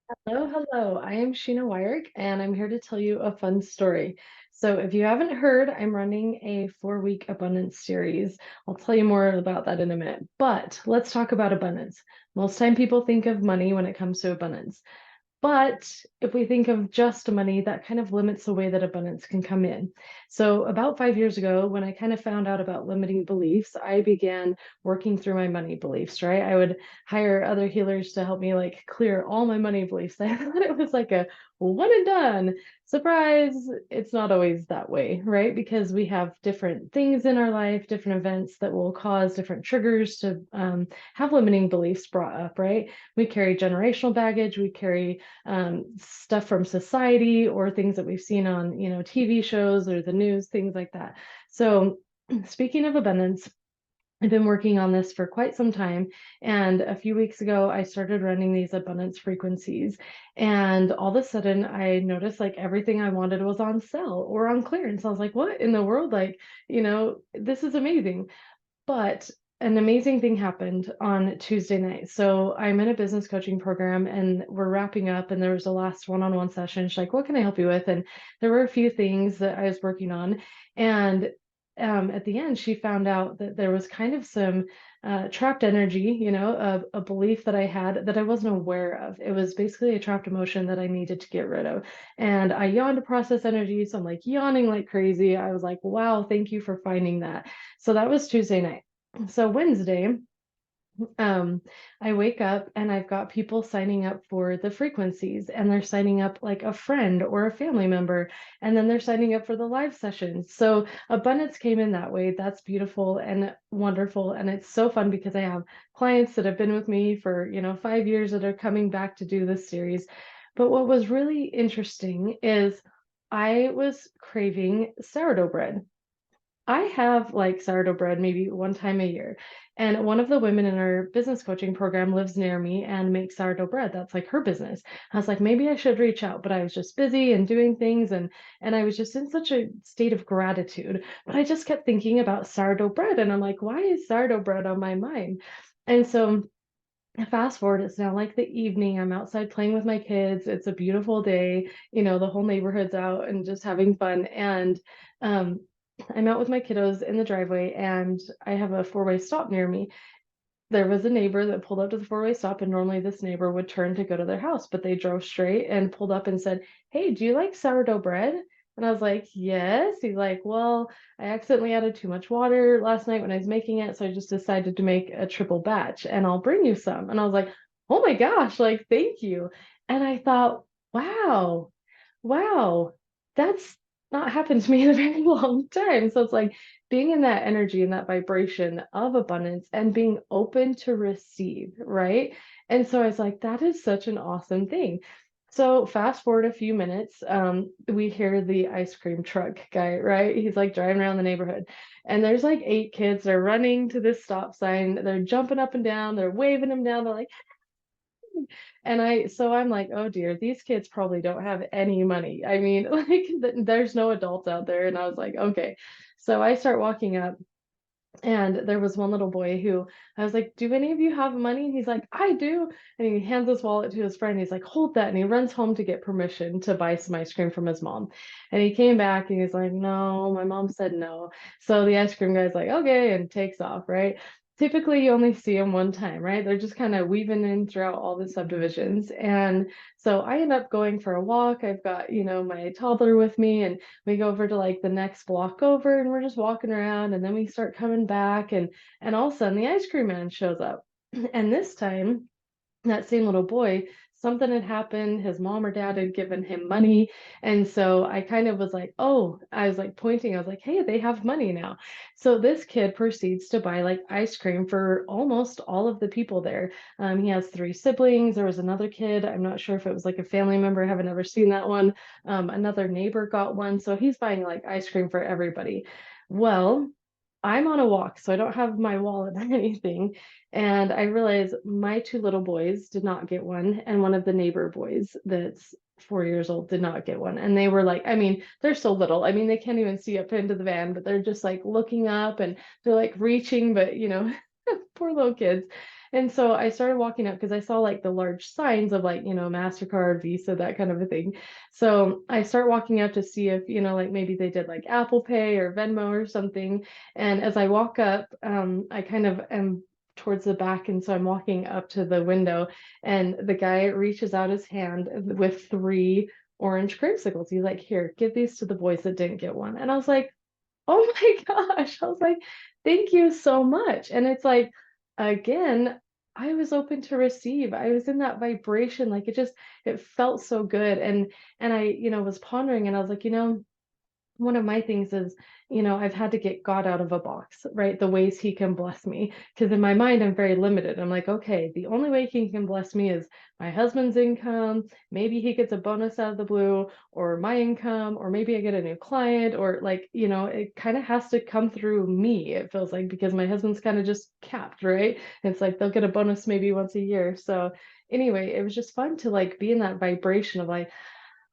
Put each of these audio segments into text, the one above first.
Hello, hello. I am Sheena Wyrick, and I'm here to tell you a fun story. So, if you haven't heard, I'm running a 4-week abundance series. I'll tell you more about that in a minute. But let's talk about abundance. Most time people think of money when it comes to abundance. But if we think of just money, that kind of limits the way that abundance can come in. So, about 5 years ago, when I kind of found out about limiting beliefs, I began working through my money beliefs, right? I would hire other healers to help me like clear all my money beliefs. I thought it was like a one and done. Surprise, it's not always that way, right? Because we have different things in our life, different events that will cause different triggers to have limiting beliefs brought up, right? We carry generational baggage, we carry stuff from society or things that we've seen on, TV shows or the news, things like that. So, speaking of abundance, I've been working on this for quite some time. And a few weeks ago, I started running these abundance frequencies. And all of a sudden, I noticed like everything I wanted was on sale or on clearance. I was like, what in the world? Like, this is amazing. But an amazing thing happened on Tuesday night. So I'm in a business coaching program and we're wrapping up, and there was a last one-on-one session. She's like, what can I help you with? And there were a few things that I was working on. And at the end, she found out that there was kind of some trapped energy, a belief that I had that I wasn't aware of. It was basically a trapped emotion that I needed to get rid of. And I yawned to process energy. So I'm like yawning like crazy. I was like, wow, thank you for finding that. So that was Tuesday night. So Wednesday, um, I wake up and I've got people signing up for the frequencies, and they're signing up like a friend or a family member, and then they're signing up for the live sessions. So abundance came in that way. That's beautiful and wonderful. And it's so fun because I have clients that have been with me for, 5 years that are coming back to do this series. But what was really interesting is I was craving sourdough bread. I have like sourdough bread maybe one time a year. And one of the women in our business coaching program lives near me and makes sourdough bread. That's like her business. I was like, maybe I should reach out, but I was just busy and doing things, and I was just in such a state of gratitude. But I just kept thinking about sourdough bread, and I'm like, why is sourdough bread on my mind? And so fast forward, it's now like the evening. I'm outside playing with my kids. It's a beautiful day. The whole neighborhood's out and just having fun. And um, I'm out with my kiddos in the driveway, and I have a four-way stop near me. There was a neighbor that pulled up to the four-way stop, and normally this neighbor would turn to go to their house, but they drove straight and pulled up and said, "Hey, do you like sourdough bread?" And I was like, "Yes." He's like, "Well, I accidentally added too much water last night when I was making it, so I just decided to make a triple batch, and I'll bring you some." And I was like, "Oh my gosh, like, thank you." And I thought, wow, wow, that's not happened to me in a very long time. So it's like being in that energy and that vibration of abundance and being open to receive, right? And so I was like, that is such an awesome thing. So fast forward a few minutes, we hear the ice cream truck guy, right? He's like driving around the neighborhood, and there's like 8 kids. They're running to this stop sign. They're jumping up and down. They're waving them down. They're like, so I'm like, oh dear, these kids probably don't have any money. I mean, like, there's no adults out there. And I was like, okay. So I start walking up, and there was one little boy who I was like, do any of you have money? And he's like, I do. And he hands his wallet to his friend. He's like, hold that. And he runs home to get permission to buy some ice cream from his mom. And he came back and he's like, no, my mom said no. So the ice cream guy's like, okay, and takes off, right? Typically, you only see them one time, right? They're just kind of weaving in throughout all the subdivisions. And so I end up going for a walk. I've got, my toddler with me, and we go over to like the next block over, and we're just walking around, and then we start coming back, and all of a sudden the ice cream man shows up. And this time that same little boy, something had happened. His mom or dad had given him money. And so I kind of was like, oh, I was like pointing, I was like, hey, they have money now. So this kid proceeds to buy like ice cream for almost all of the people there. He has 3 siblings. There was another kid. I'm not sure if it was like a family member. I haven't ever seen that one. Another neighbor got one. So he's buying like ice cream for everybody. Well, I'm on a walk, so I don't have my wallet or anything. And I realized my 2 little boys did not get one, and one of the neighbor boys that's 4 years old did not get one. And they were like, I mean, they're so little. I mean, they can't even see up into the van, but they're just like looking up, and they're like reaching, but poor little kids. And so I started walking up because I saw like the large signs of like, MasterCard, Visa, that kind of a thing. So I start walking up to see if, like maybe they did like Apple Pay or Venmo or something. And as I walk up, I kind of am towards the back. And so I'm walking up to the window, and the guy reaches out his hand with three orange creamsicles. He's like, "Here, give these to the boys that didn't get one." And I was like, "Oh my gosh." I was like, "Thank you so much." And it's like, again, I was open to receive. I was in that vibration. Like it felt so good. And I, was pondering, and I was like, one of my things is, I've had to get God out of a box, right? The ways he can bless me. Because in my mind, I'm very limited. I'm like, okay, the only way he can bless me is my husband's income. Maybe he gets a bonus out of the blue, or my income, or maybe I get a new client, or like, it kind of has to come through me, it feels like, because my husband's kind of just capped, right? It's like they'll get a bonus maybe once a year. So anyway, it was just fun to like be in that vibration of like,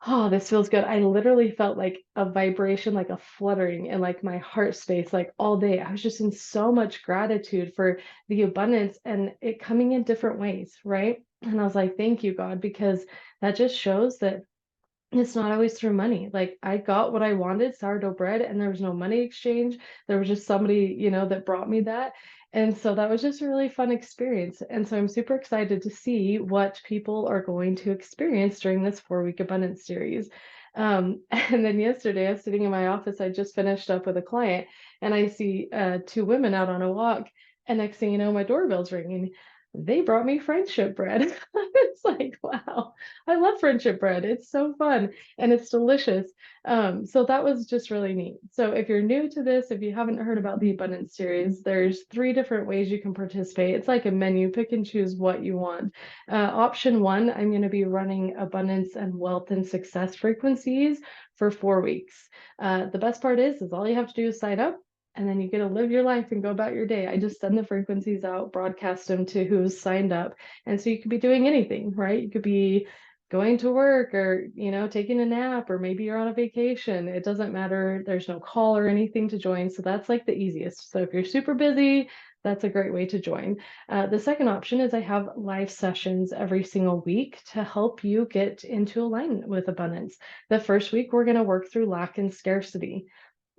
oh, this feels good. I literally felt like a vibration, like a fluttering in like my heart space, like all day. I was just in so much gratitude for the abundance and it coming in different ways, right? And I was like, thank you, God, because that just shows that it's not always through money. Like I got what I wanted, sourdough bread, and there was no money exchange. There was just somebody, that brought me that. And so that was just a really fun experience. And so I'm super excited to see what people are going to experience during this 4-week abundance series. And then yesterday I was sitting in my office. I just finished up with a client, and I see two women out on a walk. And next thing you know, my doorbell's ringing. They brought me friendship bread. It's like, wow. I love friendship bread. It's so fun and it's delicious. So that was just really neat. So if you're new to this, if you haven't heard about the Abundance series, there's 3 different ways you can participate. It's like a menu, pick and choose what you want. Option 1, I'm going to be running abundance and wealth and success frequencies for 4 weeks. The best part is all you have to do is sign up, and then you get to live your life and go about your day. I just send the frequencies out, broadcast them to who's signed up. And so you could be doing anything, right? You could be going to work, or, taking a nap, or maybe you're on a vacation. It doesn't matter. There's no call or anything to join. So that's like the easiest. So if you're super busy, that's a great way to join. The second option is I have live sessions every single week to help you get into alignment with abundance. The first week, we're going to work through lack and scarcity.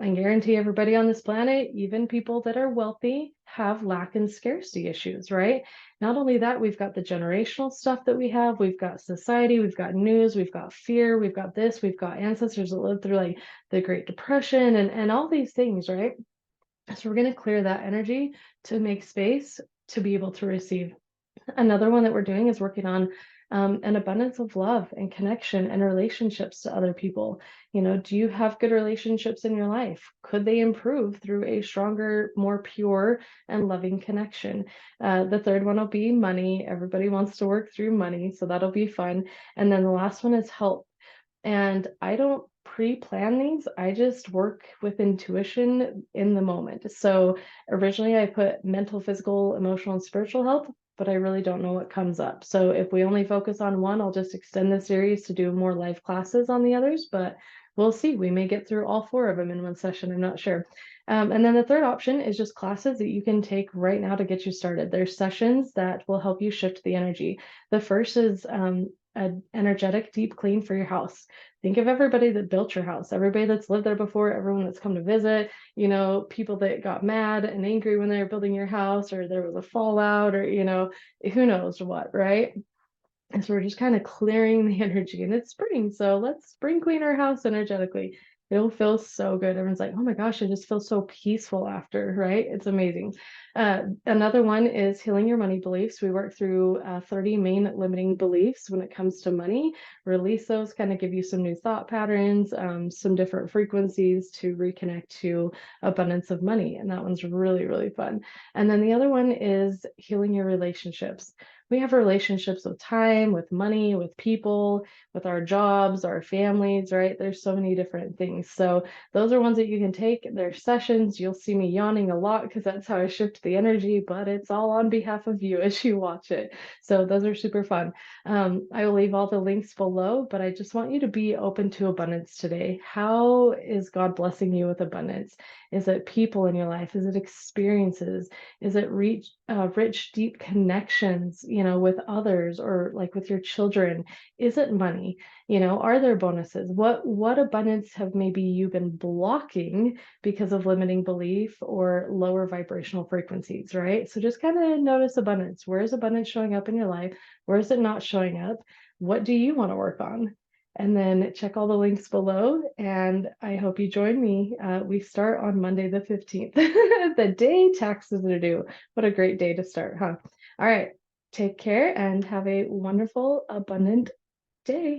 I guarantee everybody on this planet, even people that are wealthy, have lack and scarcity issues, right? Not only that, we've got the generational stuff that we've got society, we've got news, we've got fear, we've got this, we've got ancestors that lived through like the Great Depression and all these things, right? So we're going to clear that energy to make space to be able to receive. Another one that we're doing is working on an abundance of love and connection and relationships to other people. Do you have good relationships in your life? Could they improve through a stronger, more pure and loving connection? The third one will be money. Everybody wants to work through money, so that'll be fun. And then the last one is health. And I don't pre-plan these. I just work with intuition in the moment. So originally I put mental, physical, emotional, and spiritual health, but I really don't know what comes up. So if we only focus on one, I'll just extend the series to do more live classes on the others, but we'll see. We may get through all 4 of them in one session. I'm not sure. And then the third option is just classes that you can take right now to get you started. There's sessions that will help you shift the energy. The first is an energetic deep clean for your house. Think of everybody that built your house, everybody that's lived there before, everyone that's come to visit, people that got mad and angry when they were building your house, or there was a fallout, or, who knows what, right? And so we're just kind of clearing the energy, and it's spring. So let's spring clean our house energetically. It'll feel so good. Everyone's like, oh my gosh, I just feel so peaceful after, right? It's amazing. Another one is healing your money beliefs. We work through 30 main limiting beliefs when it comes to money. Release those, kind of give you some new thought patterns, some different frequencies to reconnect to abundance of money. And that one's really, really fun. And then the other one is healing your relationships. We have relationships with time, with money, with people, with our jobs, our families, right? There's so many different things. So those are ones that you can take. There's sessions. You'll see me yawning a lot because that's how I shift the energy, but it's all on behalf of you as you watch it. So those are super fun. I will leave all the links below, but I just want you to be open to abundance today. How is God blessing you with abundance? Is it people in your life? Is it experiences? Is it rich, deep connections, with others or like with your children? Is it money? Are there bonuses? What abundance have maybe you been blocking because of limiting belief or lower vibrational frequencies, right? So just kind of notice abundance. Where is abundance showing up in your life? Where is it not showing up? What do you want to work on? And then check all the links below. And I hope you join me. We start on Monday the 15th, the day taxes are due. What a great day to start, huh? All right. Take care and have a wonderful, abundant day.